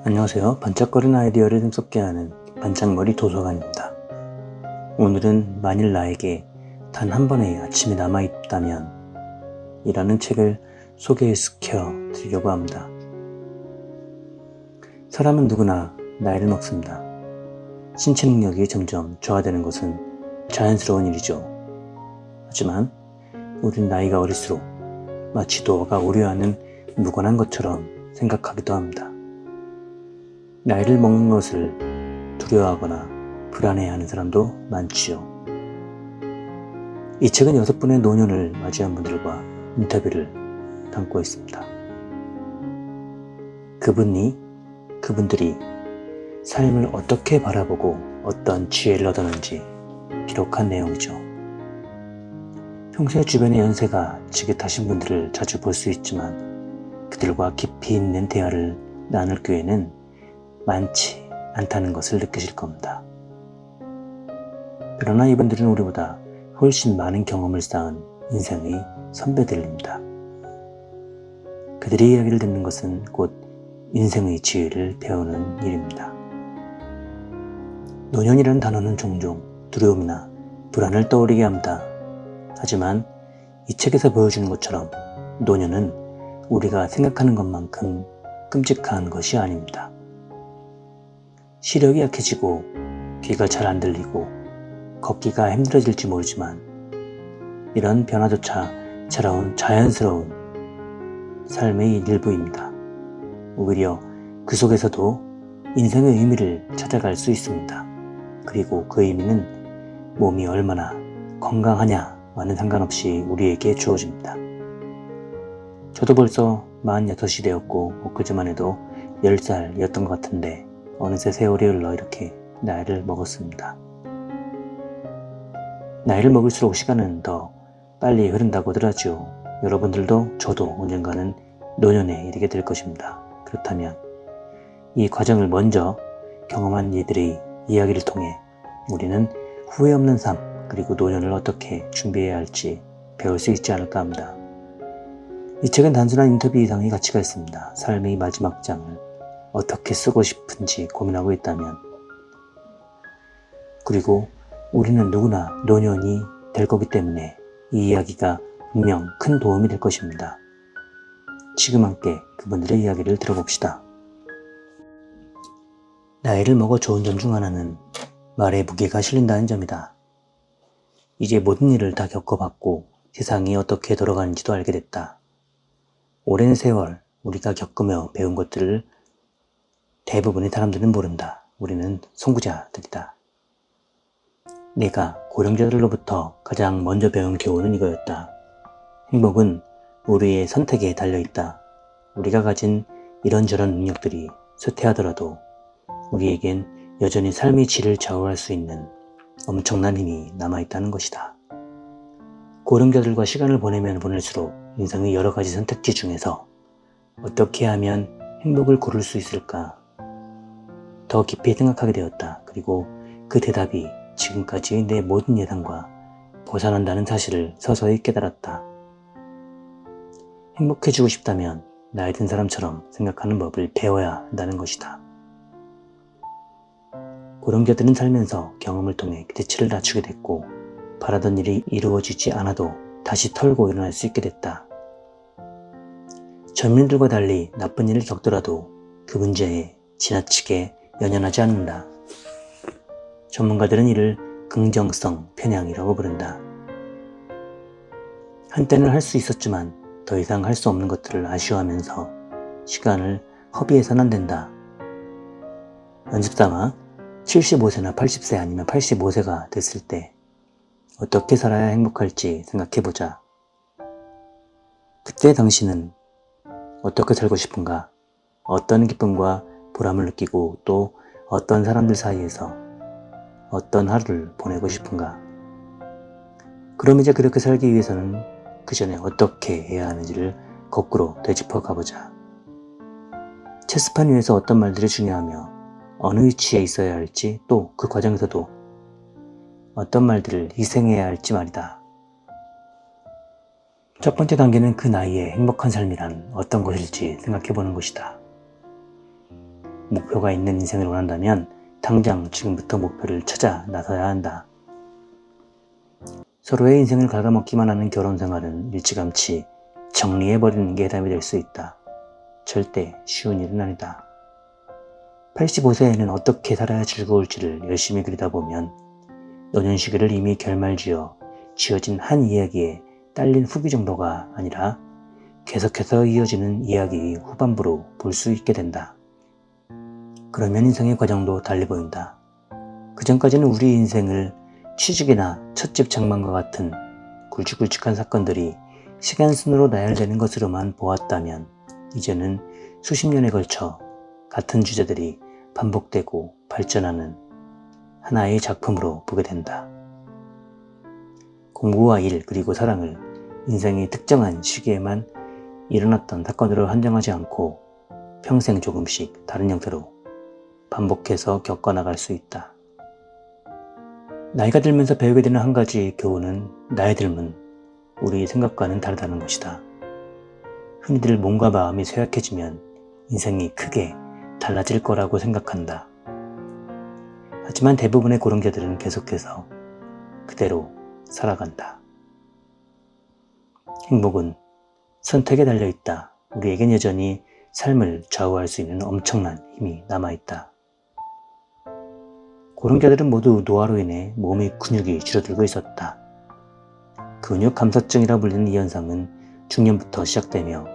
안녕하세요. 반짝거리는 아이디어를 샘솟게 하는 반짝머리 도서관입니다. 오늘은 만일 나에게 단 한 번의 아침이 남아있다면 이라는 책을 소개시켜 드리려고 합니다. 사람은 누구나 나이를 먹습니다. 신체 능력이 점점 저하되는 것은 자연스러운 일이죠. 하지만 우린 나이가 어릴수록 마치 노화가 오려하는 무관한 것처럼 생각하기도 합니다. 나이를 먹는 것을 두려워하거나 불안해하는 사람도 많지요. 이 책은 6분의 노년을 맞이한 분들과 인터뷰를 담고 있습니다. 그분들이 삶을 어떻게 바라보고 어떤 지혜를 얻었는지 기록한 내용이죠. 평소에 주변의 연세가 지긋하신 분들을 자주 볼 수 있지만 그들과 깊이 있는 대화를 나눌 기회는 많지 않다는 것을 느끼실 겁니다. 그러나 이분들은 우리보다 훨씬 많은 경험을 쌓은 인생의 선배들입니다. 그들의 이야기를 듣는 것은 곧 인생의 지혜를 배우는 일입니다. 노년이라는 단어는 종종 두려움이나 불안을 떠올리게 합니다. 하지만 이 책에서 보여주는 것처럼 노년은 우리가 생각하는 것만큼 끔찍한 것이 아닙니다. 시력이 약해지고 귀가 잘 안 들리고 걷기가 힘들어질지 모르지만 이런 변화조차 자연스러운 삶의 일부입니다. 오히려 그 속에서도 인생의 의미를 찾아갈 수 있습니다. 그리고 그 의미는 몸이 얼마나 건강하냐와는 상관없이 우리에게 주어집니다. 저도 벌써 46이 되었고 엊그제만 해도 10살이었던 것 같은데 어느새 세월이 흘러 이렇게 나이를 먹었습니다. 나이를 먹을수록 시간은 더 빨리 흐른다고들 하죠. 여러분들도 저도 언젠가는 노년에 이르게 될 것입니다. 그렇다면 이 과정을 먼저 경험한 이들의 이야기를 통해 우리는 후회 없는 삶 그리고 노년을 어떻게 준비해야 할지 배울 수 있지 않을까 합니다. 이 책은 단순한 인터뷰 이상의 가치가 있습니다. 삶의 마지막 장을 어떻게 쓰고 싶은지 고민하고 있다면 그리고 우리는 누구나 노년이 될 거기 때문에 이 이야기가 분명 큰 도움이 될 것입니다. 지금 함께 그분들의 이야기를 들어봅시다. 나이를 먹어 좋은 점 중 하나는 말에 무게가 실린다는 점이다. 이제 모든 일을 다 겪어봤고 세상이 어떻게 돌아가는지도 알게 됐다. 오랜 세월 우리가 겪으며 배운 것들을 대부분의 사람들은 모른다. 우리는 선구자들이다. 내가 고령자들로부터 가장 먼저 배운 교훈은 이거였다. 행복은 우리의 선택에 달려있다. 우리가 가진 이런저런 능력들이 쇠퇴하더라도 우리에겐 여전히 삶의 질을 좌우할 수 있는 엄청난 힘이 남아있다는 것이다. 고령자들과 시간을 보내면 보낼수록 인생의 여러 가지 선택지 중에서 어떻게 하면 행복을 고를 수 있을까 더 깊이 생각하게 되었다. 그리고 그 대답이 지금까지의 내 모든 예상과 벗어난다는 사실을 서서히 깨달았다. 행복해지고 싶다면 나이 든 사람처럼 생각하는 법을 배워야 한다는 것이다. 고령자들은 살면서 경험을 통해 기대치를 낮추게 됐고 바라던 일이 이루어지지 않아도 다시 털고 일어날 수 있게 됐다. 젊은이들과 달리 나쁜 일을 겪더라도 그 문제에 지나치게 연연하지 않는다. 전문가들은 이를 긍정성 편향이라고 부른다. 한때는 할 수 있었지만 더 이상 할 수 없는 것들을 아쉬워하면서 시간을 허비해서는 안 된다. 연습삼아 75세나 80세 아니면 85세가 됐을 때 어떻게 살아야 행복할지 생각해보자. 그때 당신은 어떻게 살고 싶은가? 어떤 기쁨과 보람을 느끼고 또 어떤 사람들 사이에서 어떤 하루를 보내고 싶은가? 그럼 이제 그렇게 살기 위해서는 그 전에 어떻게 해야 하는지를 거꾸로 되짚어 가보자. 체스판 위에서 어떤 말들이 중요하며 어느 위치에 있어야 할지 또 그 과정에서도 어떤 말들을 희생해야 할지 말이다. 첫 번째 단계는 그 나이에 행복한 삶이란 어떤 것일지 생각해보는 것이다. 목표가 있는 인생을 원한다면 당장 지금부터 목표를 찾아 나서야 한다. 서로의 인생을 갉아먹기만 하는 결혼 생활은 일찌감치 정리해버리는 게 해답이 될 수 있다. 절대 쉬운 일은 아니다. 85세에는 어떻게 살아야 즐거울지를 열심히 그리다 보면 노년시기를 이미 결말지어 지어진 한 이야기에 딸린 후기 정도가 아니라 계속해서 이어지는 이야기 후반부로 볼 수 있게 된다. 그러면 인생의 과정도 달리 보인다. 그전까지는 우리 인생을 취직이나 첫집 장만과 같은 굵직굵직한 사건들이 시간순으로 나열되는 것으로만 보았다면 이제는 수십 년에 걸쳐 같은 주제들이 반복되고 발전하는 하나의 작품으로 보게 된다. 공부와 일 그리고 사랑을 인생의 특정한 시기에만 일어났던 사건으로 한정하지 않고 평생 조금씩 다른 형태로 반복해서 겪어나갈 수 있다. 나이가 들면서 배우게 되는 한 가지 교훈은 나이 들면 우리 생각과는 다르다는 것이다. 흔히들 몸과 마음이 쇠약해지면 인생이 크게 달라질 거라고 생각한다. 하지만 대부분의 고령자들은 계속해서 그대로 살아간다. 행복은 선택에 달려있다. 우리에겐 여전히 삶을 좌우할 수 있는 엄청난 힘이 남아있다. 고령자들은 모두 노화로 인해 몸의 근육이 줄어들고 있었다. 근육 감소증이라 불리는 이 현상은 중년부터 시작되며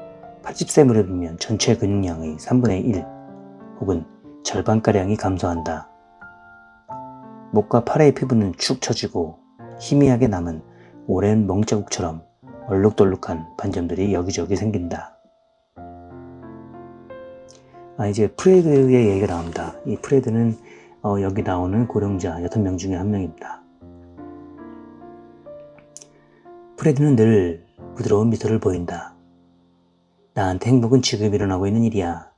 80세 무렵이면 전체 근육량의 3분의 1 혹은 절반가량이 감소한다. 목과 팔의 피부는 축 처지고 희미하게 남은 오랜 멍자국처럼 얼룩덜룩한 반점들이 여기저기 생긴다. 이제 프레드의 얘기가 나옵니다. 이 프레드는 여기 나오는 고령자 6명 중에 한 명입니다. 프레드는 늘 부드러운 미소를 보인다. 나한테 행복은 지금 일어나고 있는 일이야.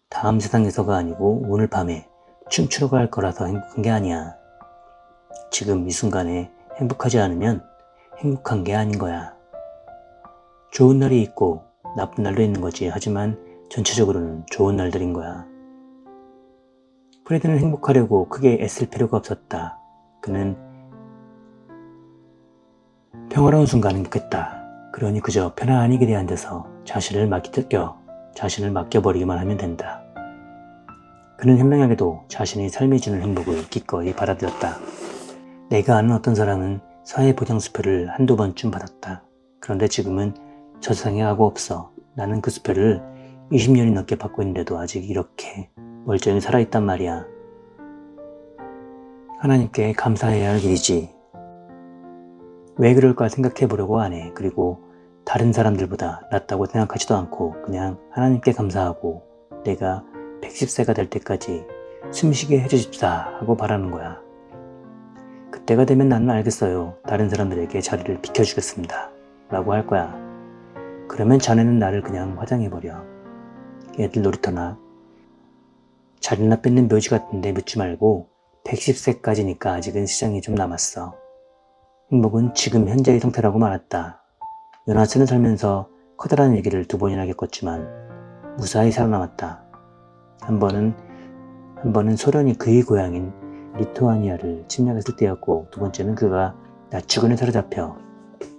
다음 세상에서가 아니고 오늘 밤에 춤추러 갈 거라서 행복한 게 아니야. 지금 이 순간에 행복하지 않으면 행복한 게 아닌 거야. 좋은 날이 있고 나쁜 날도 있는 거지. 하지만 전체적으로는 좋은 날들인 거야. 프레드는 행복하려고 크게 애쓸 필요가 없었다. 그는 평화로운 순간 행복했다. 그러니 그저 편안히 기대에 앉아서 자신을 맡겨버리기만 하면 된다. 그는 현명하게도 자신의 삶이 주는 행복을 기꺼이 받아들였다. 내가 아는 어떤 사람은 사회보장수표를 한두 번쯤 받았다. 그런데 지금은 저 세상에 하고 없어. 나는 그 수표를 20년이 넘게 받고 있는데도 아직 이렇게 멀쩡히 살아있단 말이야. 하나님께 감사해야 할 일이지. 왜 그럴까 생각해 보려고 안 해. 그리고 다른 사람들보다 낫다고 생각하지도 않고 그냥 하나님께 감사하고 내가 110세가 될 때까지 숨쉬게 해주십사 하고 바라는 거야. 그때가 되면 나는 알겠어요. 다른 사람들에게 자리를 비켜주겠습니다. 라고 할 거야. 그러면 자네는 나를 그냥 화장해버려. 애들 놀이터나 자리나 뺏는 묘지 같은데 묻지 말고 110세까지니까 아직은 시장이 좀 남았어. 행복은 지금 현재의 상태라고 말했다. 요나스는 살면서 커다란 위기를 2번이나 겪었지만 무사히 살아남았다. 한 번은 소련이 그의 고향인 리투아니아를 침략했을 때였고, 2번째는 그가 나치군에 사로잡혀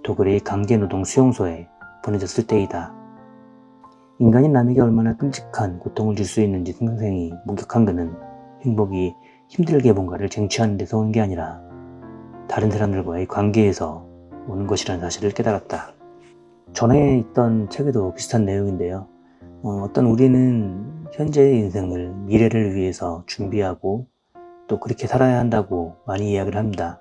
독일의 강제노동 수용소에 보내졌을 때이다. 인간이 남에게 얼마나 끔찍한 고통을 줄 수 있는지 생생히 목격한 그는 행복이 힘들게 뭔가를 쟁취하는 데서 오는 게 아니라 다른 사람들과의 관계에서 오는 것이라는 사실을 깨달았다. 전에 있던 책에도 비슷한 내용인데요. 어떤 우리는 현재의 인생을 미래를 위해서 준비하고 또 그렇게 살아야 한다고 많이 이야기를 합니다.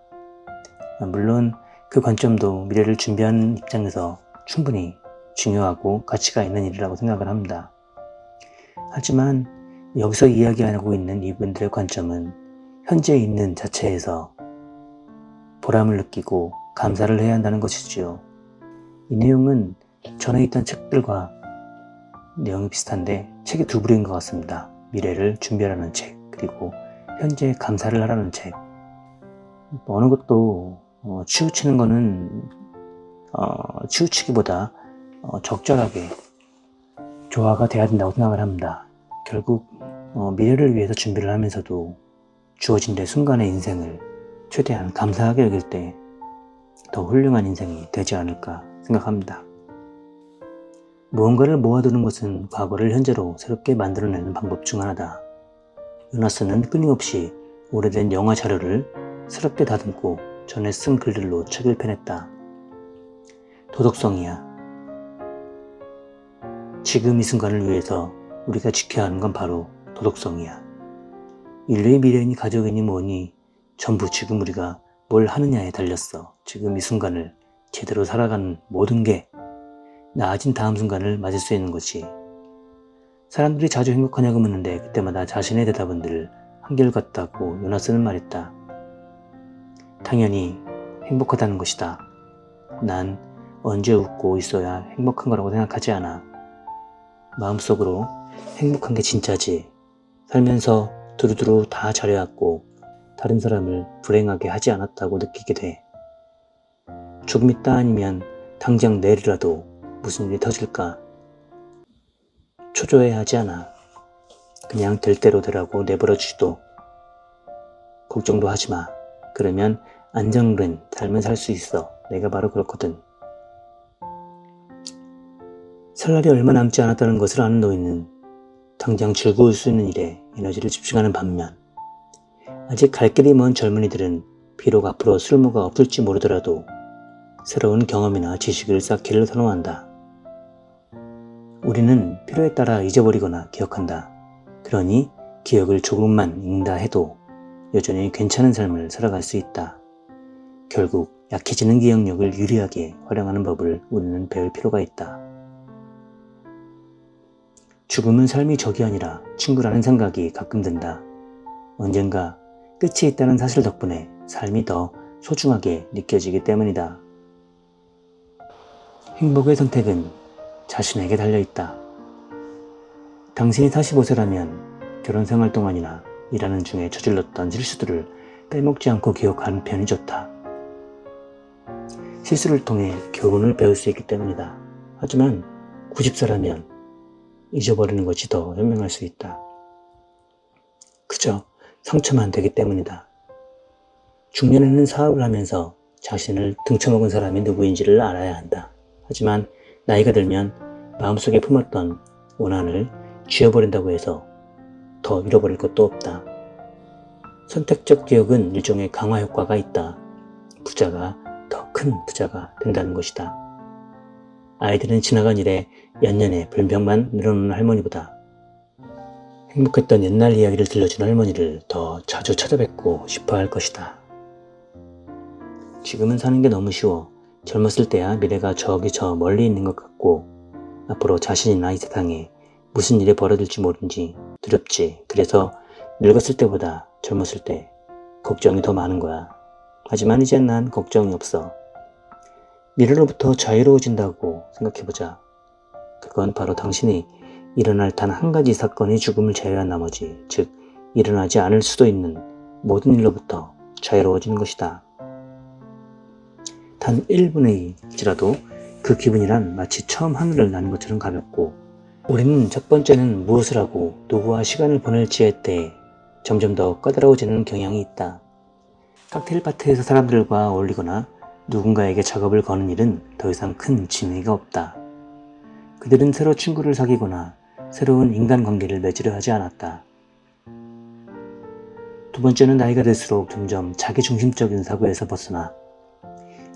물론 그 관점도 미래를 준비하는 입장에서 충분히 중요하고 가치가 있는 일이라고 생각을 합니다. 하지만 여기서 이야기하고 있는 이분들의 관점은 현재 있는 자체에서 보람을 느끼고 감사를 해야 한다는 것이지요. 이 내용은 전에 있던 책들과 내용이 비슷한데 책이 2부류인 것 같습니다. 미래를 준비하라는 책, 그리고 현재 감사를 하라는 책. 어느 것도 치우치는 거는 치우치기보다 적절하게 조화가 돼야 된다고 생각을 합니다. 결국 미래를 위해서 준비를 하면서도 주어진 내 순간의 인생을 최대한 감사하게 여길 때 더 훌륭한 인생이 되지 않을까 생각합니다. 무언가를 모아두는 것은 과거를 현재로 새롭게 만들어내는 방법 중 하나다. 요나스는 끊임없이 오래된 영화 자료를 새롭게 다듬고 전에 쓴 글들로 책을 펴냈다. 도덕성이야. 지금 이 순간을 위해서 우리가 지켜야 하는 건 바로 도덕성이야. 인류의 미래니 가족이니 뭐니 전부 지금 우리가 뭘 하느냐에 달렸어. 지금 이 순간을 제대로 살아가는 모든 게 나아진 다음 순간을 맞을 수 있는 거지. 사람들이 자주 행복하냐고 묻는데 그때마다 자신의 대답은 늘 한결같다고 요나스는 말했다. 당연히 행복하다는 것이다. 난 언제 웃고 있어야 행복한 거라고 생각하지 않아. 마음속으로 행복한 게 진짜지. 살면서 두루두루 다 잘해왔고 다른 사람을 불행하게 하지 않았다고 느끼게 돼. 조금 있다 아니면 당장 내일이라도 무슨 일이 터질까? 초조해하지 않아. 그냥 될 대로 되라고 내버려주지도. 걱정도 하지 마. 그러면 안정된 삶을 살 수 있어. 내가 바로 그렇거든. 살 날이 얼마 남지 않았다는 것을 아는 너희는 당장 즐거울 수 있는 일에 에너지를 집중하는 반면 아직 갈 길이 먼 젊은이들은 비록 앞으로 쓸모가 없을지 모르더라도 새로운 경험이나 지식을 쌓기를 선호한다. 우리는 필요에 따라 잊어버리거나 기억한다. 그러니 기억을 조금만 잃는다 해도 여전히 괜찮은 삶을 살아갈 수 있다. 결국 약해지는 기억력을 유리하게 활용하는 법을 우리는 배울 필요가 있다. 죽음은 삶이 적이 아니라 친구라는 생각이 가끔 든다. 언젠가 끝이 있다는 사실 덕분에 삶이 더 소중하게 느껴지기 때문이다. 행복의 선택은 자신에게 달려있다. 당신이 45세라면 결혼 생활 동안이나 일하는 중에 저질렀던 실수들을 빼먹지 않고 기억하는 편이 좋다. 실수를 통해 교훈을 배울 수 있기 때문이다. 하지만 90세라면 잊어버리는 것이 더 현명할 수 있다. 그저 상처만 되기 때문이다. 중년에는 사업을 하면서 자신을 등쳐먹은 사람이 누구인지를 알아야 한다. 하지만 나이가 들면 마음속에 품었던 원한을 쥐어버린다고 해서 더 잃어버릴 것도 없다. 선택적 기억은 일종의 강화 효과가 있다. 부자가 더 큰 부자가 된다는 것이다. 아이들은 지나간 일에 연년에 불평만 늘어놓는 할머니보다 행복했던 옛날 이야기를 들려주는 할머니를 더 자주 찾아뵙고 싶어 할 것이다. 지금은 사는 게 너무 쉬워. 젊었을 때야 미래가 저기 저 멀리 있는 것 같고 앞으로 자신이나 이 세상에 무슨 일이 벌어질지 모르는지 두렵지. 그래서 늙었을 때보다 젊었을 때 걱정이 더 많은 거야. 하지만 이젠 난 걱정이 없어. 미래로부터 자유로워진다고 생각해보자. 그건 바로 당신이 일어날 단 한 가지 사건이 죽음을 제외한 나머지, 즉 일어나지 않을 수도 있는 모든 일로부터 자유로워지는 것이다. 단 1분의 1이라도 그 기분이란 마치 처음 하늘을 나는 것처럼 가볍고, 우리는 첫 번째는 무엇을 하고 누구와 시간을 보낼지에 대해 점점 더 까다로워지는 경향이 있다. 칵테일 파티에서 사람들과 어울리거나 누군가에게 작업을 거는 일은 더 이상 큰 진의가 없다. 그들은 새로 친구를 사귀거나 새로운 인간관계를 맺으려 하지 않았다. 두 번째는 나이가 들수록 점점 자기중심적인 사고에서 벗어나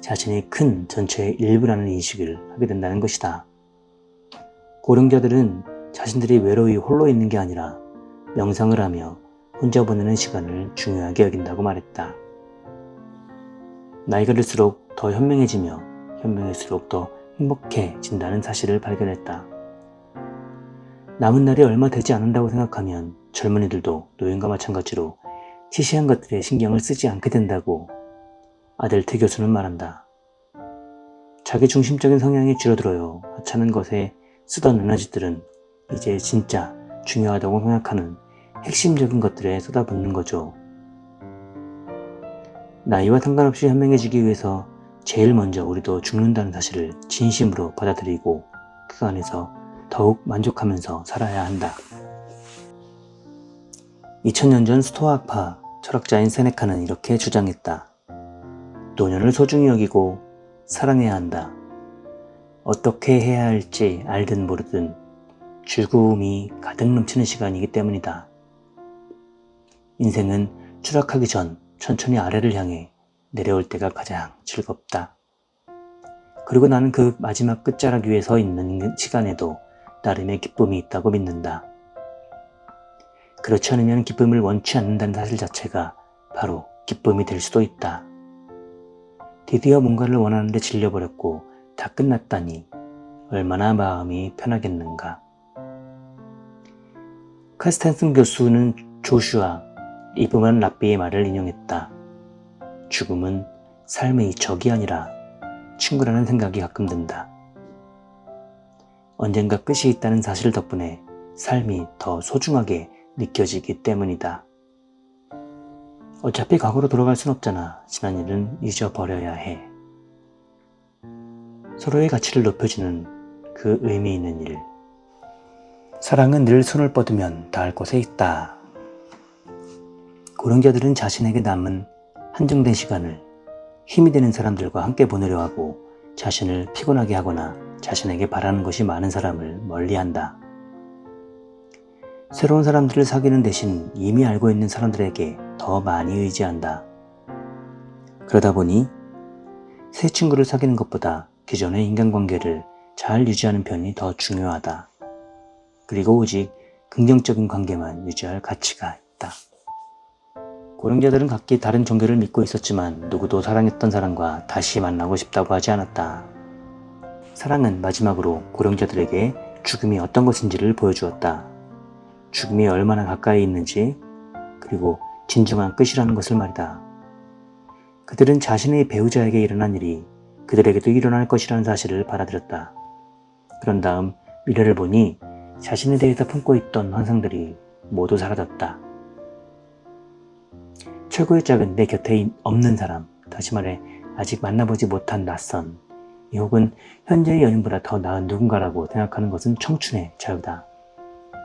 자신이 큰 전체의 일부라는 인식을 하게 된다는 것이다. 고령자들은 자신들이 외로이 홀로 있는 게 아니라 명상을 하며 혼자 보내는 시간을 중요하게 여긴다고 말했다. 나이가 들수록 더 현명해지며 현명할수록 더 행복해진다는 사실을 발견했다. 남은 날이 얼마 되지 않는다고 생각하면 젊은이들도 노인과 마찬가지로 시시한 것들에 신경을 쓰지 않게 된다고 아델트 교수는 말한다. 자기중심적인 성향이 줄어들어요. 하찮은 것에 쓰던 에너지들은 이제 진짜 중요하다고 생각하는 핵심적인 것들에 쏟아붓는 거죠. 나이와 상관없이 현명해지기 위해서 제일 먼저 우리도 죽는다는 사실을 진심으로 받아들이고 그 안에서 더욱 만족하면서 살아야 한다. 2000년 전 스토아파 철학자인 세네카는 이렇게 주장했다. 노년을 소중히 여기고 사랑해야 한다. 어떻게 해야 할지 알든 모르든 즐거움이 가득 넘치는 시간이기 때문이다. 인생은 추락하기 전 천천히 아래를 향해 내려올 때가 가장 즐겁다. 그리고 나는 그 마지막 끝자락 위에 서 있는 시간에도 나름의 기쁨이 있다고 믿는다. 그렇지 않으면 기쁨을 원치 않는다는 사실 자체가 바로 기쁨이 될 수도 있다. 드디어 뭔가를 원하는데 질려버렸고 다 끝났다니 얼마나 마음이 편하겠는가. 카스탄슨 교수는 조슈아 리브만 랍비의 말을 인용했다. 죽음은 삶의 적이 아니라 친구라는 생각이 가끔 든다. 언젠가 끝이 있다는 사실 덕분에 삶이 더 소중하게 느껴지기 때문이다. 어차피 과거로 돌아갈 순 없잖아. 지난 일은 잊어버려야 해. 서로의 가치를 높여주는 그 의미 있는 일. 사랑은 늘 손을 뻗으면 닿을 곳에 있다. 고령자들은 자신에게 남은 한정된 시간을 힘이 되는 사람들과 함께 보내려 하고 자신을 피곤하게 하거나 자신에게 바라는 것이 많은 사람을 멀리한다. 새로운 사람들을 사귀는 대신 이미 알고 있는 사람들에게 더 많이 의지한다. 그러다 보니 새 친구를 사귀는 것보다 기존의 인간관계를 잘 유지하는 편이 더 중요하다. 그리고 오직 긍정적인 관계만 유지할 가치가 있다. 고령자들은 각기 다른 종교를 믿고 있었지만 누구도 사랑했던 사람과 다시 만나고 싶다고 하지 않았다. 사랑은 마지막으로 고령자들에게 죽음이 어떤 것인지를 보여주었다. 죽음이 얼마나 가까이 있는지, 그리고 진정한 끝이라는 것을 말이다. 그들은 자신의 배우자에게 일어난 일이 그들에게도 일어날 것이라는 사실을 받아들였다. 그런 다음 미래를 보니 자신에 대해서 품고 있던 환상들이 모두 사라졌다. 최고의 짝은 내 곁에 없는 사람, 다시 말해 아직 만나보지 못한 낯선, 혹은 현재의 연인보다 더 나은 누군가라고 생각하는 것은 청춘의 자유다.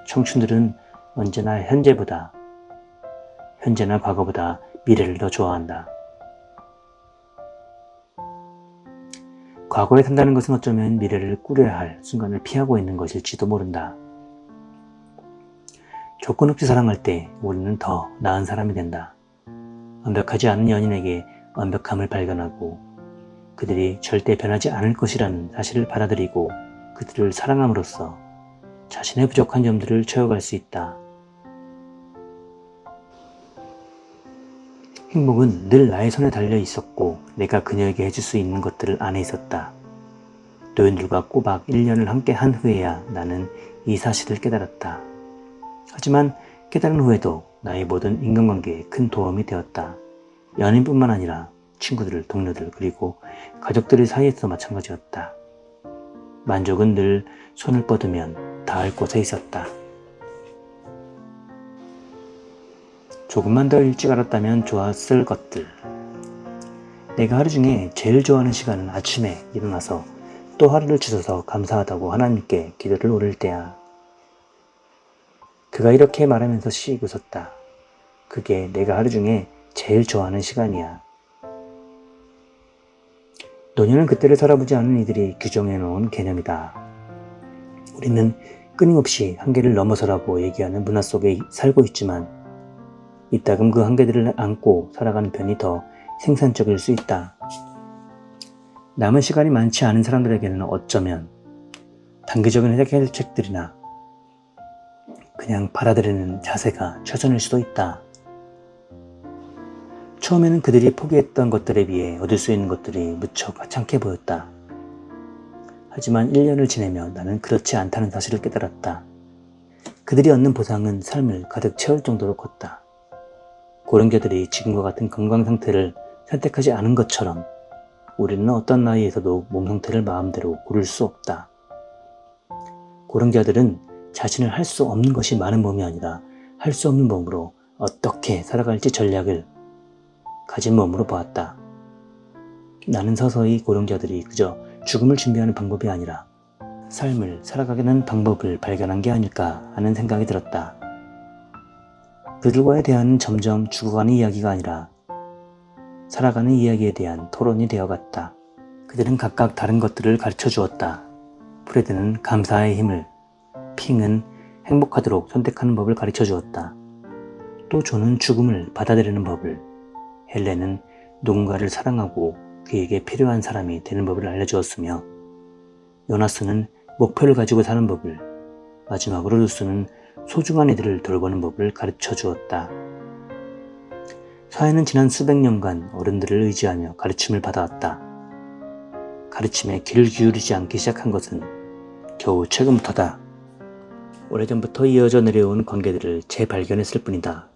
청춘들은 언제나 현재나 과거보다 미래를 더 좋아한다. 과거에 산다는 것은 어쩌면 미래를 꾸려야 할 순간을 피하고 있는 것일지도 모른다. 조건 없이 사랑할 때 우리는 더 나은 사람이 된다. 완벽하지 않은 연인에게 완벽함을 발견하고 그들이 절대 변하지 않을 것이라는 사실을 받아들이고 그들을 사랑함으로써 자신의 부족한 점들을 채워갈 수 있다. 행복은 늘 나의 손에 달려 있었고 내가 그녀에게 해줄 수 있는 것들을 안에 있었다. 노인들과 꼬박 1년을 함께 한 후에야 나는 이 사실을 깨달았다. 하지만 깨달은 후에도 나의 모든 인간관계에 큰 도움이 되었다. 연인뿐만 아니라 친구들, 동료들, 그리고 가족들 사이에서 마찬가지였다. 만족은 늘 손을 뻗으면 닿을 곳에 있었다. 조금만 더 일찍 알았다면 좋았을 것들. 내가 하루 중에 제일 좋아하는 시간은 아침에 일어나서 또 하루를 주셔서 감사하다고 하나님께 기도를 올릴 때야. 그가 이렇게 말하면서 씩 웃었다. 그게 내가 하루 중에 제일 좋아하는 시간이야. 노년은 그때를 살아보지 않은 이들이 규정해 놓은 개념이다. 우리는 끊임없이 한계를 넘어서라고 얘기하는 문화 속에 살고 있지만 이따금 그 한계들을 안고 살아가는 편이 더 생산적일 수 있다. 남은 시간이 많지 않은 사람들에게는 어쩌면 단기적인 해결책들이나 그냥 받아들이는 자세가 최선일 수도 있다. 처음에는 그들이 포기했던 것들에 비해 얻을 수 있는 것들이 무척 하찮게 보였다. 하지만 1년을 지내며 나는 그렇지 않다는 사실을 깨달았다. 그들이 얻는 보상은 삶을 가득 채울 정도로 컸다. 고령자들이 지금과 같은 건강 상태를 선택하지 않은 것처럼 우리는 어떤 나이에서도 몸 상태를 마음대로 고를 수 없다. 고령자들은 자신을 할 수 없는 것이 많은 몸이 아니라 할 수 없는 몸으로 어떻게 살아갈지 전략을 가진 몸으로 보았다. 나는 서서히 고령자들이 그저 죽음을 준비하는 방법이 아니라 삶을 살아가게 하는 방법을 발견한 게 아닐까 하는 생각이 들었다. 그들과의 대화는 점점 죽어가는 이야기가 아니라 살아가는 이야기에 대한 토론이 되어갔다. 그들은 각각 다른 것들을 가르쳐 주었다. 프레드는 감사의 힘을, 핑은 행복하도록 선택하는 법을 가르쳐 주었다. 또 존은 죽음을 받아들이는 법을, 헬렌은 누군가를 사랑하고 그에게 필요한 사람이 되는 법을 알려주었으며, 요나스는 목표를 가지고 사는 법을, 마지막으로 루스는 소중한 이들을 돌보는 법을 가르쳐 주었다. 사회는 지난 수백 년간 어른들을 의지하며 가르침을 받아왔다. 가르침에 귀를 기울이지 않기 시작한 것은 겨우 최근부터다. 오래전부터 이어져 내려온 관계들을 재발견했을 뿐이다.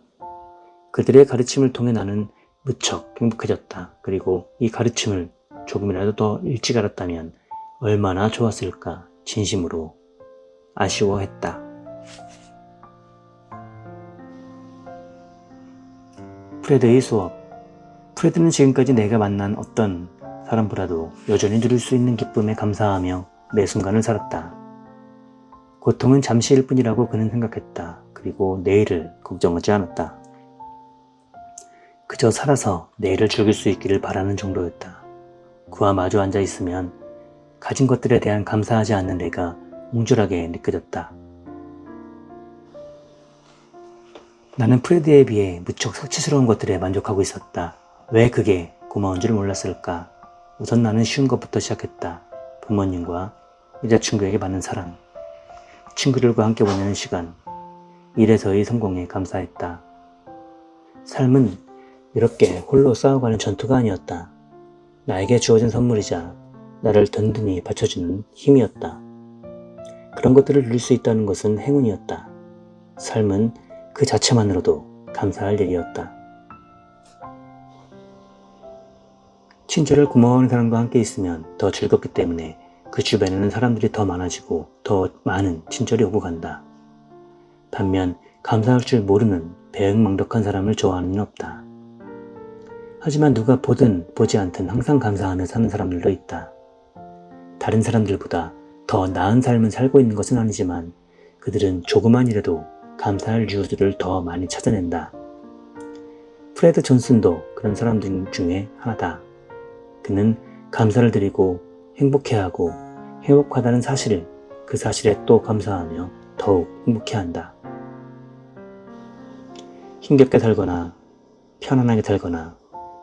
그들의 가르침을 통해 나는 무척 행복해졌다. 그리고 이 가르침을 조금이라도 더 일찍 알았다면 얼마나 좋았을까 진심으로 아쉬워했다. 프레드의 수업. 프레드는 지금까지 내가 만난 어떤 사람보다도 여전히 누릴 수 있는 기쁨에 감사하며 매 순간을 살았다. 고통은 잠시일 뿐이라고 그는 생각했다. 그리고 내일을 걱정하지 않았다. 그저 살아서 내일을 즐길 수 있기를 바라는 정도였다. 그와 마주 앉아 있으면 가진 것들에 대한 감사하지 않는 내가 옹졸하게 느껴졌다. 나는 프레드에 비해 무척 사치스러운 것들에 만족하고 있었다. 왜 그게 고마운 줄 몰랐을까? 우선 나는 쉬운 것부터 시작했다. 부모님과 여자친구에게 받는 사랑, 친구들과 함께 보내는 시간, 일에서의 성공에 감사했다. 삶은 이렇게 홀로 싸워가는 전투가 아니었다. 나에게 주어진 선물이자 나를 든든히 받쳐주는 힘이었다. 그런 것들을 누릴 수 있다는 것은 행운이었다. 삶은 그 자체만으로도 감사할 일이었다. 친절을 고마워하는 사람과 함께 있으면 더 즐겁기 때문에 그 주변에는 사람들이 더 많아지고 더 많은 친절이 오고 간다. 반면 감사할 줄 모르는 배은망덕한 사람을 좋아하는 이는 없다. 하지만 누가 보든 보지 않든 항상 감사하며 사는 사람들도 있다. 다른 사람들보다 더 나은 삶을 살고 있는 것은 아니지만 그들은 조그만 일에도 감사할 이유들을 더 많이 찾아낸다. 프레드 존슨도 그런 사람들 중에 하나다. 그는 감사를 드리고 행복해하고 행복하다는 사실을 그 사실에 또 감사하며 더욱 행복해한다. 힘겹게 살거나 편안하게 살거나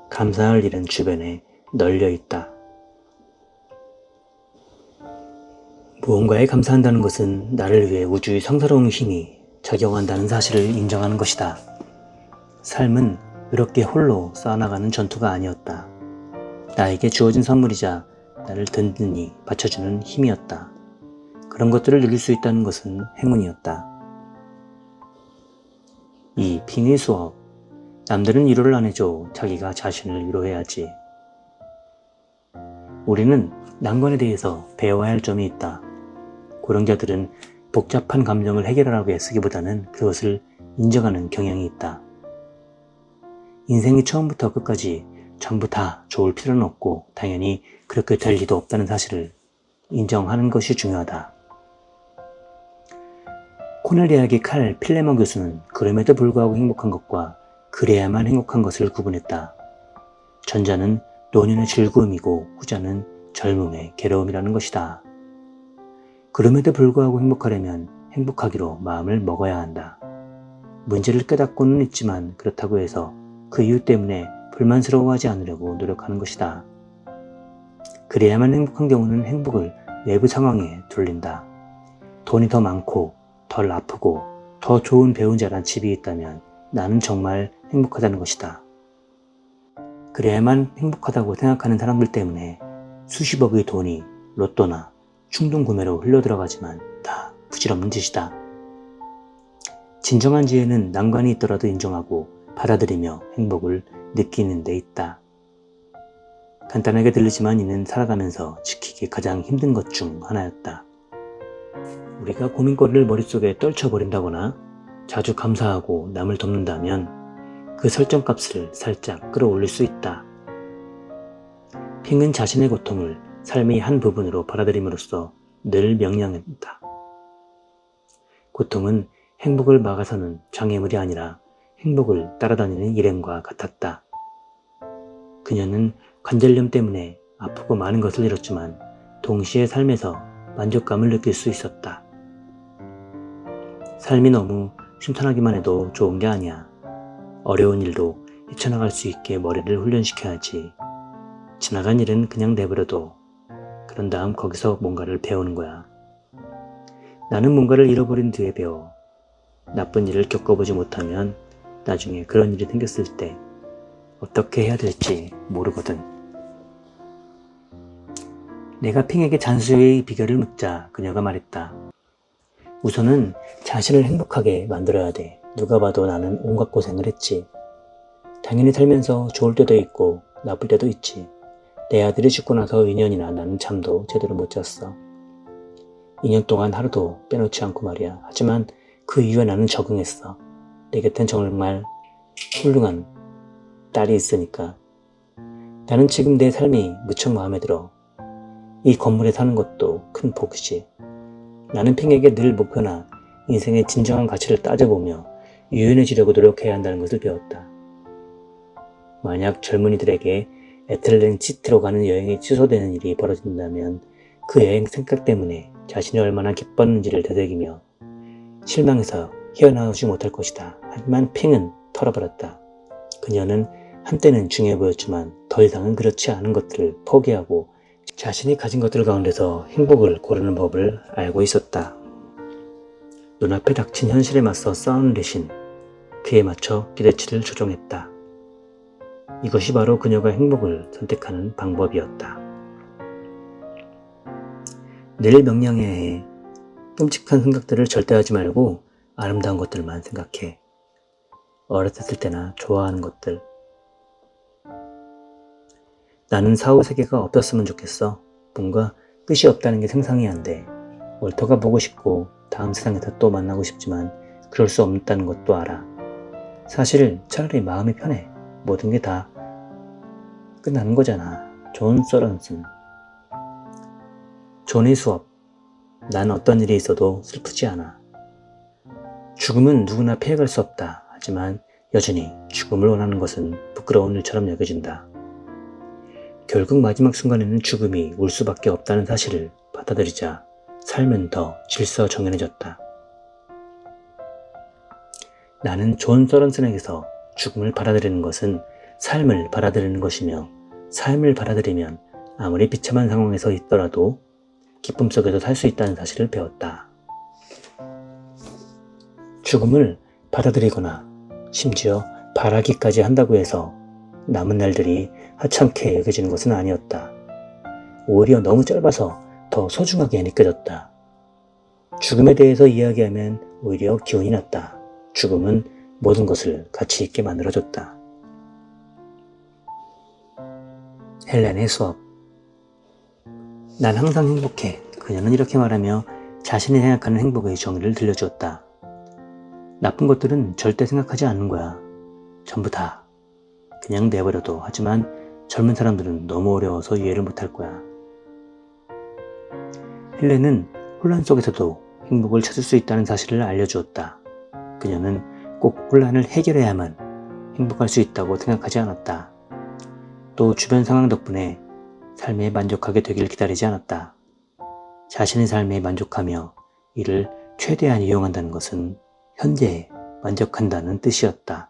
감사할 일은 주변에 널려 있다. 무언가에 감사한다는 것은 나를 위해 우주의 성스러운 힘이 작용한다는 사실을 인정하는 것이다. 삶은 이렇게 홀로 쌓아나가는 전투가 아니었다. 나에게 주어진 선물이자 나를 든든히 받쳐주는 힘이었다. 그런 것들을 누릴 수 있다는 것은 행운이었다. 이 핑의 수업. 남들은 위로를 안 해줘 자기가 자신을 위로해야지. 우리는 난관에 대해서 배워야 할 점이 있다. 고령자들은 복잡한 감정을 해결하라고 애쓰기보다는 그것을 인정하는 경향이 있다. 인생이 처음부터 끝까지 전부 다 좋을 필요는 없고 당연히 그렇게 될 리도 없다는 사실을 인정하는 것이 중요하다. 코넬 대학의 칼 필레먼 교수는 그럼에도 불구하고 행복한 것과 그래야만 행복한 것을 구분했다. 전자는 노년의 즐거움이고 후자는 젊음의 괴로움이라는 것이다. 그럼에도 불구하고 행복하려면 행복하기로 마음을 먹어야 한다. 문제를 깨닫고는 있지만 그렇다고 해서 그 이유 때문에 불만스러워하지 않으려고 노력하는 것이다. 그래야만 행복한 경우는 행복을 외부 상황에 돌린다. 돈이 더 많고 덜 아프고 더 좋은 배우자란 집이 있다면 나는 정말 행복하다는 것이다. 그래야만 행복하다고 생각하는 사람들 때문에 수십억의 돈이 로또나 충동 구매로 흘러들어가지만 다 부질없는 짓이다. 진정한 지혜는 난관이 있더라도 인정하고 받아들이며 행복을 느끼는 데 있다. 간단하게 들리지만 이는 살아가면서 지키기 가장 힘든 것 중 하나였다. 우리가 고민거리를 머릿속에 떨쳐버린다거나 자주 감사하고 남을 돕는다면 그 설정값을 살짝 끌어올릴 수 있다. 핑은 자신의 고통을 삶의 한 부분으로 받아들임으로써 늘 명령한다. 고통은 행복을 막아서는 장애물이 아니라 행복을 따라다니는 일행과 같았다. 그녀는 관절염 때문에 아프고 많은 것을 잃었지만 동시에 삶에서 만족감을 느낄 수 있었다. 삶이 너무 순탄하기만 해도 좋은 게 아니야. 어려운 일도 헤쳐나갈 수 있게 머리를 훈련시켜야지. 지나간 일은 그냥 내버려둬. 그런 다음 거기서 뭔가를 배우는 거야. 나는 뭔가를 잃어버린 뒤에 배워. 나쁜 일을 겪어보지 못하면 나중에 그런 일이 생겼을 때 어떻게 해야 될지 모르거든. 내가 핑에게 잔소리의 비결을 묻자 그녀가 말했다. 우선은 자신을 행복하게 만들어야 돼. 누가 봐도 나는 온갖 고생을 했지. 당연히 살면서 좋을 때도 있고 나쁠 때도 있지. 내 아들이 죽고 나서 2년이나 나는 잠도 제대로 못 잤어. 2년 동안 하루도 빼놓지 않고 말이야. 하지만 그 이후에 나는 적응했어. 내 곁엔 정말 훌륭한 딸이 있으니까. 나는 지금 내 삶이 무척 마음에 들어. 이 건물에 사는 것도 큰 복이지. 나는 핑에게 늘 목표나 인생의 진정한 가치를 따져보며 유연해지려고 노력해야 한다는 것을 배웠다. 만약 젊은이들에게 애틀랜틱 시티로 가는 여행이 취소되는 일이 벌어진다면 그 여행 생각 때문에 자신이 얼마나 기뻤는지를 되새기며 실망해서 헤어나오지 못할 것이다. 하지만 핑은 털어버렸다. 그녀는 한때는 중요해 보였지만 더 이상은 그렇지 않은 것들을 포기하고 자신이 가진 것들 가운데서 행복을 고르는 법을 알고 있었다. 눈앞에 닥친 현실에 맞서 싸우는 대신 그에 맞춰 기대치를 조정했다. 이것이 바로 그녀가 행복을 선택하는 방법이었다. 늘 명령해야 해. 끔찍한 생각들을 절대 하지 말고 아름다운 것들만 생각해. 어렸을 때나 좋아하는 것들. 나는 사후 세계가 없었으면 좋겠어. 뭔가 끝이 없다는 게 상상이 안 돼. 월터가 보고 싶고 다음 세상에서 또 만나고 싶지만 그럴 수 없다는 것도 알아. 사실 차라리 마음이 편해. 모든 게 다 끝나는 거잖아. 존 서런슨. 존의 수업. 난 어떤 일이 있어도 슬프지 않아. 죽음은 누구나 피해갈 수 없다. 하지만 여전히 죽음을 원하는 것은 부끄러운 일처럼 여겨진다. 결국 마지막 순간에는 죽음이 올 수밖에 없다는 사실을 받아들이자 삶은 더 질서정연해졌다. 나는 존 서런슨에게서 죽음을 받아들이는 것은 삶을 받아들이는 것이며 삶을 받아들이면 아무리 비참한 상황에서 있더라도 기쁨 속에서 살 수 있다는 사실을 배웠다. 죽음을 받아들이거나 심지어 바라기까지 한다고 해서 남은 날들이 하찮게 여겨지는 것은 아니었다. 오히려 너무 짧아서 더 소중하게 느껴졌다. 죽음에 대해서 이야기하면 오히려 기운이 났다. 죽음은 모든 것을 가치 있게 만들어줬다. 헬렌의 수업. 난 항상 행복해. 그녀는 이렇게 말하며 자신이 생각하는 행복의 정의를 들려주었다. 나쁜 것들은 절대 생각하지 않는 거야. 전부 다 그냥 내버려둬. 하지만 젊은 사람들은 너무 어려워서 이해를 못할 거야. 헬렌은 혼란 속에서도 행복을 찾을 수 있다는 사실을 알려주었다. 그녀는 꼭 혼란을 해결해야만 행복할 수 있다고 생각하지 않았다. 또 주변 상황 덕분에 삶에 만족하게 되길 기다리지 않았다. 자신의 삶에 만족하며 이를 최대한 이용한다는 것은 현재에 만족한다는 뜻이었다.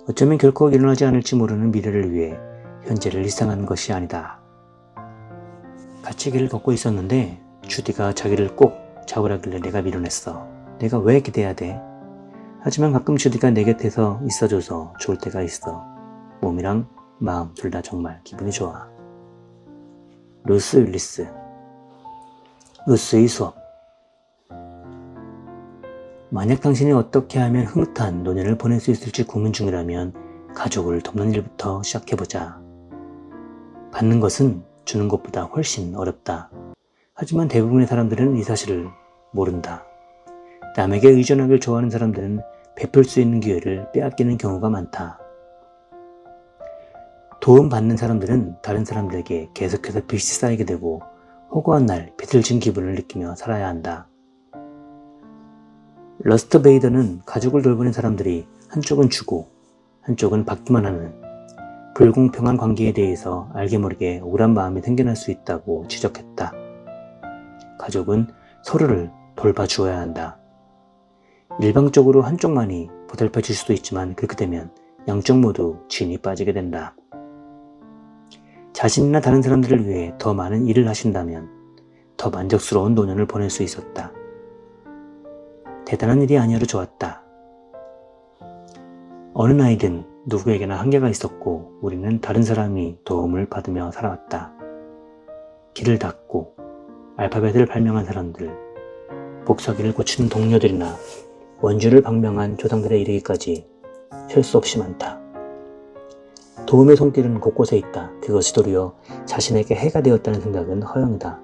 어쩌면 결코 일어나지 않을지 모르는 미래를 위해 현재를 희생하는 것이 아니다. 같이 길을 걷고 있었는데 주디가 자기를 꼭 잡으라길래 내가 밀어냈어. 내가 왜 기대해야 돼? 하지만 가끔 주디가 내 곁에서 있어줘서 좋을 때가 있어. 몸이랑 마음 둘 다 정말 기분이 좋아. 루스 윌리스. 루스의 수업. 만약 당신이 어떻게 하면 흐뭇한 노년을 보낼 수 있을지 고민 중이라면 가족을 돕는 일부터 시작해보자. 받는 것은 주는 것보다 훨씬 어렵다. 하지만 대부분의 사람들은 이 사실을 모른다. 남에게 의존하길 좋아하는 사람들은 베풀 수 있는 기회를 빼앗기는 경우가 많다. 도움받는 사람들은 다른 사람들에게 계속해서 빚이 쌓이게 되고 허구한 날 빚을 진 기분을 느끼며 살아야 한다. 러스트 베이더는 가족을 돌보는 사람들이 한쪽은 주고 한쪽은 받기만 하는 불공평한 관계에 대해서 알게 모르게 억울한 마음이 생겨날 수 있다고 지적했다. 가족은 서로를 돌봐주어야 한다. 일방적으로 한쪽만이 보살펴질 수도 있지만 그렇게 되면 양쪽 모두 진이 빠지게 된다. 자신이나 다른 사람들을 위해 더 많은 일을 하신다면 더 만족스러운 노년을 보낼 수 있었다. 대단한 일이 아니어도 좋았다. 어느 나이든 누구에게나 한계가 있었고 우리는 다른 사람이 도움을 받으며 살아왔다. 길을 닦고 알파벳을 발명한 사람들, 복사기를 고치는 동료들이나 원주를 발명한 조상들에 이르기까지 셀 수 없이 많다. 도움의 손길은 곳곳에 있다. 그것이 도리어 자신에게 해가 되었다는 생각은 허영이다.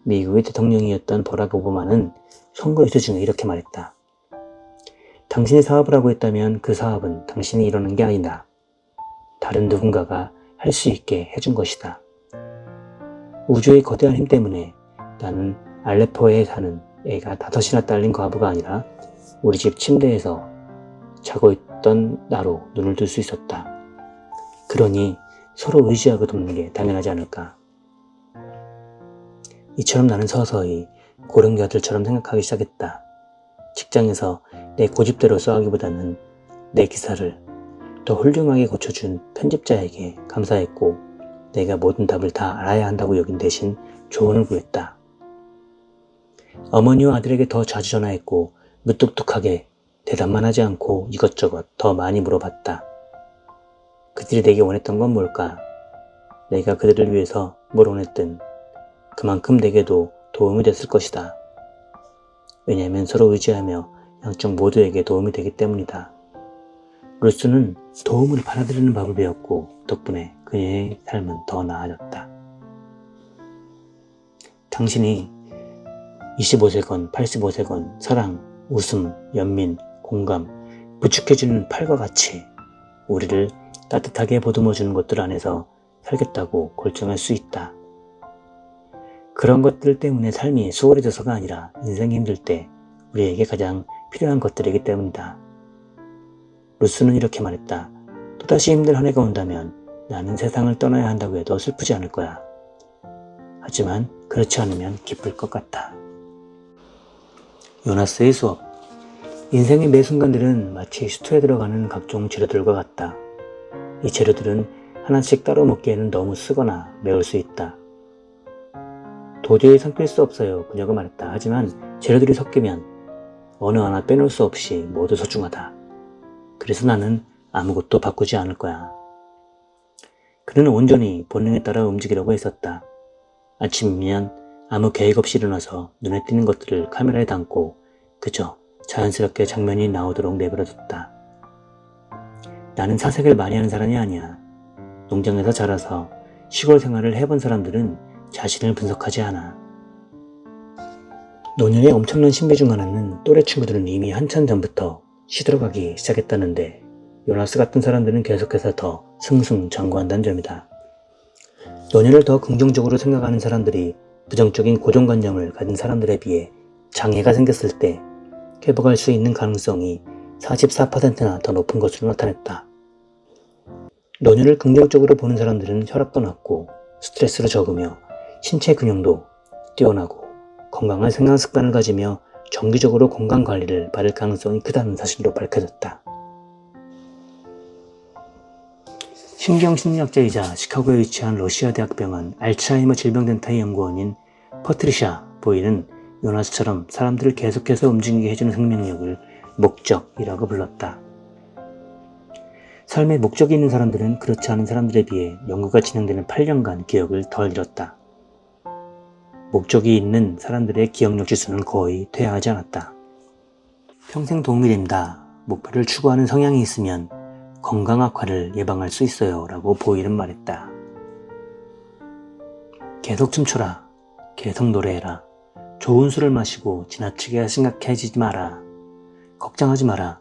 미국의 대통령이었던 버락 오바마는 선거 유세 중에 이렇게 말했다. 당신이 사업을 하고 있다면 그 사업은 당신이 이루는 게 아니다. 다른 누군가가 할 수 있게 해준 것이다. 우주의 거대한 힘 때문에 나는 알레포에 사는 애가 5이나 딸린 과부가 아니라 우리 집 침대에서 자고 있던 나로 눈을 뜰 수 있었다. 그러니 서로 의지하고 돕는 게 당연하지 않을까. 이처럼 나는 서서히 고령자 아들처럼 생각하기 시작했다. 직장에서 내 고집대로 써하기보다는 내 기사를 더 훌륭하게 고쳐준 편집자에게 감사했고 내가 모든 답을 다 알아야 한다고 여긴 대신 조언을 구했다. 어머니와 아들에게 더 자주 전화했고 무뚝뚝하게 대답만 하지 않고 이것저것 더 많이 물어봤다. 그들이 내게 원했던 건 뭘까? 내가 그들을 위해서 뭘 원했든 그만큼 내게도 도움이 됐을 것이다. 왜냐하면 서로 의지하며 양쪽 모두에게 도움이 되기 때문이다. 루스는 도움을 받아들이는 법을 배웠고 덕분에 그녀의 삶은 더 나아졌다. 당신이 25세건 85세건 사랑, 웃음, 연민, 공감, 부축해주는 팔과 같이 우리를 따뜻하게 보듬어주는 것들 안에서 살겠다고 결정할 수 있다. 그런 것들 때문에 삶이 수월해져서가 아니라 인생이 힘들 때 우리에게 가장 필요한 것들이기 때문이다. 루스는 이렇게 말했다. 또다시 힘든 한 해가 온다면 나는 세상을 떠나야 한다고 해도 슬프지 않을 거야. 하지만 그렇지 않으면 기쁠 것 같다. 요나스의 수업. 인생의 매 순간들은 마치 수트에 들어가는 각종 재료들과 같다. 이 재료들은 하나씩 따로 먹기에는 너무 쓰거나 매울 수 있다. 도저히 섞일 수 없어요. 그녀가 말했다. 하지만 재료들이 섞이면 어느 하나 빼놓을 수 없이 모두 소중하다. 그래서 나는 아무것도 바꾸지 않을 거야. 그는 온전히 본능에 따라 움직이려고 했었다. 아침이면 아무 계획 없이 일어나서 눈에 띄는 것들을 카메라에 담고 그저 자연스럽게 장면이 나오도록 내버려뒀다. 나는 사색을 많이 하는 사람이 아니야. 농장에서 자라서 시골 생활을 해본 사람들은 자신을 분석하지 않아. 노년의 엄청난 신비 중 하나는 또래 친구들은 이미 한참 전부터 시들어가기 시작했다는데 요나스 같은 사람들은 계속해서 더 승승장구한다는 점이다. 노년을 더 긍정적으로 생각하는 사람들이 부정적인 고정관념을 가진 사람들에 비해 장애가 생겼을 때 회복할 수 있는 가능성이 44%나 더 높은 것으로 나타냈다. 노년을 긍정적으로 보는 사람들은 혈압도 낮고 스트레스를 적으며 신체 근육도 뛰어나고 건강한 생활 습관을 가지며 정기적으로 건강관리를 받을 가능성이 크다는 사실로 밝혀졌다. 신경심리학자이자 시카고에 위치한 러시아 대학병원 알츠하이머 질병센터의 연구원인 퍼트리샤 보일은 요나스처럼 사람들을 계속해서 움직이게 해주는 생명력을 목적이라고 불렀다. 삶에 목적이 있는 사람들은 그렇지 않은 사람들에 비해 연구가 진행되는 8년간 기억을 덜 잃었다. 목적이 있는 사람들의 기억력 지수는 거의 퇴화하지 않았다. 평생 도움이 된다. 목표를 추구하는 성향이 있으면 건강 악화를 예방할 수 있어요 라고 보일은 말했다. 계속 춤춰라. 계속 노래해라. 좋은 술을 마시고 지나치게 생각해지지 마라. 걱정하지 마라.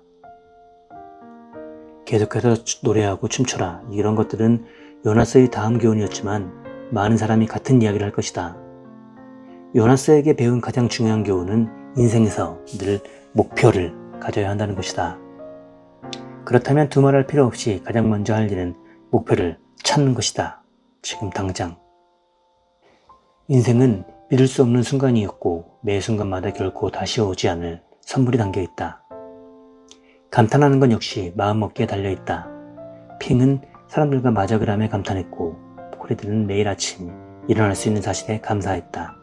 계속해서 노래하고 춤춰라. 이런 것들은 요나스의 다음 교훈이었지만 많은 사람이 같은 이야기를 할 것이다. 요나스에게 배운 가장 중요한 교훈은 인생에서 늘 목표를 가져야 한다는 것이다. 그렇다면 두말할 필요 없이 가장 먼저 할 일은 목표를 찾는 것이다. 지금 당장. 인생은 믿을 수 없는 순간이었고 매 순간마다 결코 다시 오지 않을 선물이 담겨있다. 감탄하는 건 역시 마음먹기에 달려있다. 핑은 사람들과 마저그라며 감탄했고 포레드는 매일 아침 일어날 수 있는 사실에 감사했다.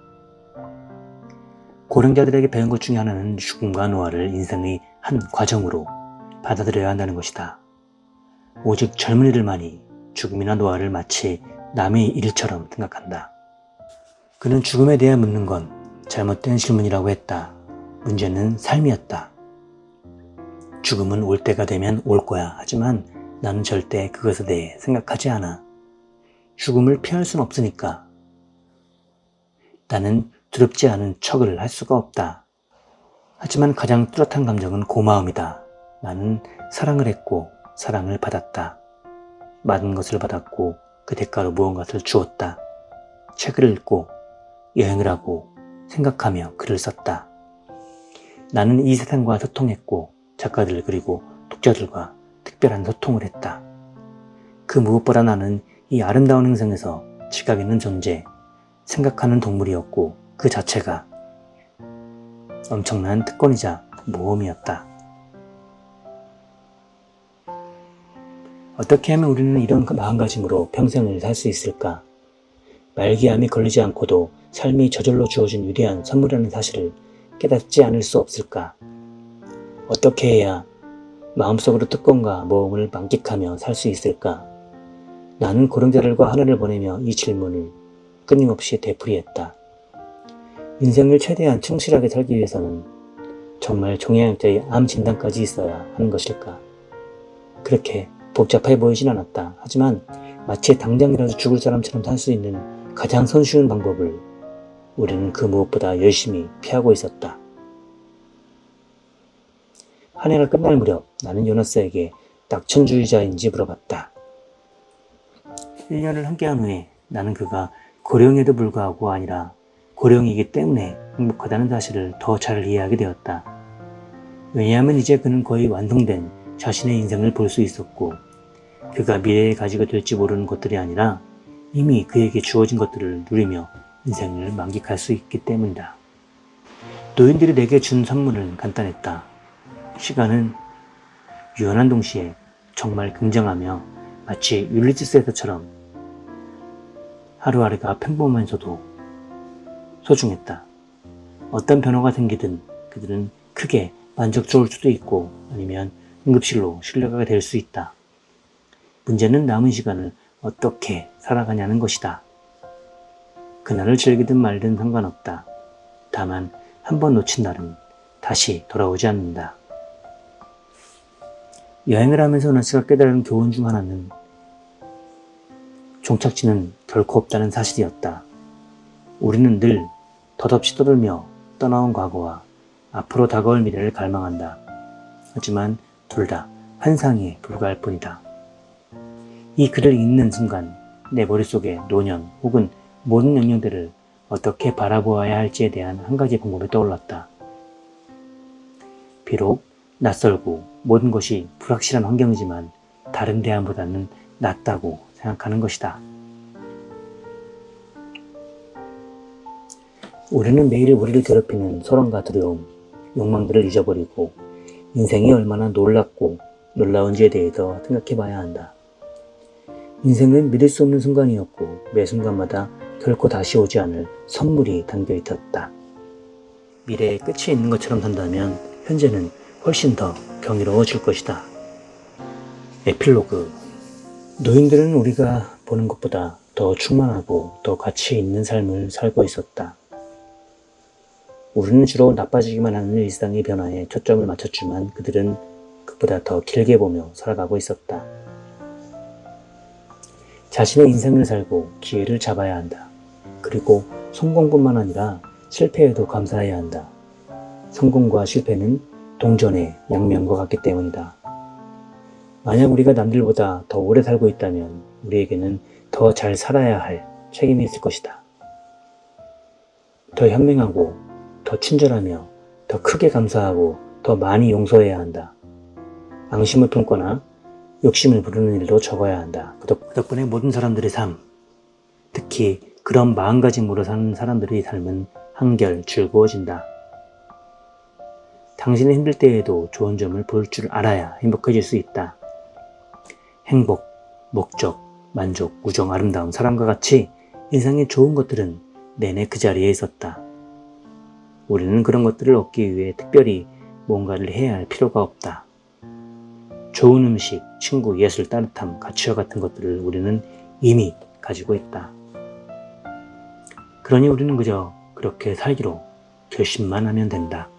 고령자들에게 배운 것 중에 하나는 죽음과 노화를 인생의 한 과정으로 받아들여야 한다는 것이다. 오직 젊은이들만이 죽음이나 노화를 마치 남의 일처럼 생각한다. 그는 죽음에 대해 묻는 건 잘못된 질문이라고 했다. 문제는 삶이었다. 죽음은 올 때가 되면 올 거야. 하지만 나는 절대 그것에 대해 생각하지 않아. 죽음을 피할 순 없으니까. 나는 두렵지 않은 척을 할 수가 없다. 하지만 가장 뚜렷한 감정은 고마움이다. 나는 사랑을 했고 사랑을 받았다. 많은 것을 받았고 그 대가로 무언가를 주었다. 책을 읽고 여행을 하고 생각하며 글을 썼다. 나는 이 세상과 소통했고 작가들 그리고 독자들과 특별한 소통을 했다. 그 무엇보다 나는 이 아름다운 행성에서 지각 있는 존재, 생각하는 동물이었고 그 자체가 엄청난 특권이자 모험이었다. 어떻게 하면 우리는 이런 마음가짐으로 평생을 살 수 있을까? 말기암이 걸리지 않고도 삶이 저절로 주어진 위대한 선물이라는 사실을 깨닫지 않을 수 없을까? 어떻게 해야 마음속으로 특권과 모험을 만끽하며 살 수 있을까? 나는 고령자들과 하늘을 보내며 이 질문을 끊임없이 되풀이했다. 인생을 최대한 충실하게 살기 위해서는 정말 종양학자의 암 진단까지 있어야 하는 것일까? 그렇게 복잡해 보이진 않았다. 하지만 마치 당장이라도 죽을 사람처럼 살 수 있는 가장 손쉬운 방법을 우리는 그 무엇보다 열심히 피하고 있었다. 한 해가 끝날 무렵 나는 요나스에게 낙천주의자인지 물어봤다. 1년을 함께한 후에 나는 그가 고령에도 불구하고 아니라 고령이기 때문에 행복하다는 사실을 더 잘 이해하게 되었다. 왜냐하면 이제 그는 거의 완성된 자신의 인생을 볼 수 있었고 그가 미래에 가지게 될지 모르는 것들이 아니라 이미 그에게 주어진 것들을 누리며 인생을 만끽할 수 있기 때문이다. 노인들이 내게 준 선물은 간단했다. 시간은 유연한 동시에 정말 긍정하며 마치 율리시스에서처럼 하루하루가 평범하면서도 소중했다. 어떤 변화가 생기든 그들은 크게 만족스러울 수도 있고 아니면 응급실로 실려가게 될 수 있다. 문제는 남은 시간을 어떻게 살아가냐는 것이다. 그날을 즐기든 말든 상관없다. 다만 한 번 놓친 날은 다시 돌아오지 않는다. 여행을 하면서 요나스가 깨달은 교훈 중 하나는 종착지는 결코 없다는 사실이었다. 우리는 늘 덧없이 떠들며 떠나온 과거와 앞으로 다가올 미래를 갈망한다. 하지만 둘 다 환상에 불과할 뿐이다. 이 글을 읽는 순간 내 머릿속에 노년 혹은 모든 영역들을 어떻게 바라보아야 할지에 대한 한 가지 방법이 떠올랐다. 비록 낯설고 모든 것이 불확실한 환경이지만 다른 대안보다는 낫다고 생각하는 것이다. 우리는 매일 우리를 괴롭히는 소란과 두려움, 욕망들을 잊어버리고 인생이 얼마나 놀랍고 놀라운지에 대해서 생각해 봐야 한다. 인생은 믿을 수 없는 순간이었고 매 순간마다 결코 다시 오지 않을 선물이 담겨 있었다. 미래에 끝이 있는 것처럼 산다면 현재는 훨씬 더 경이로워질 것이다. 에필로그. 노인들은 우리가 보는 것보다 더 충만하고 더 가치 있는 삶을 살고 있었다. 우리는 주로 나빠지기만 하는 일상의 변화에 초점을 맞췄지만 그들은 그보다 더 길게 보며 살아가고 있었다. 자신의 인생을 살고 기회를 잡아야 한다. 그리고 성공뿐만 아니라 실패에도 감사해야 한다. 성공과 실패는 동전의 양면과 같기 때문이다. 만약 우리가 남들보다 더 오래 살고 있다면 우리에게는 더 잘 살아야 할 책임이 있을 것이다. 더 현명하고 더 친절하며 더 크게 감사하고 더 많이 용서해야 한다. 앙심을 품거나 욕심을 부르는 일도 적어야 한다. 그 덕분에 모든 사람들의 삶, 특히 그런 마음가짐으로 사는 사람들의 삶은 한결 즐거워진다. 당신의 힘들 때에도 좋은 점을 볼 줄 알아야 행복해질 수 있다. 행복, 목적, 만족, 우정, 아름다움, 사랑과 같이 인생의 좋은 것들은 내내 그 자리에 있었다. 우리는 그런 것들을 얻기 위해 특별히 뭔가를 해야 할 필요가 없다. 좋은 음식, 친구, 예술, 따뜻함, 가치와 같은 것들을 우리는 이미 가지고 있다. 그러니 우리는 그저 그렇게 살기로 결심만 하면 된다.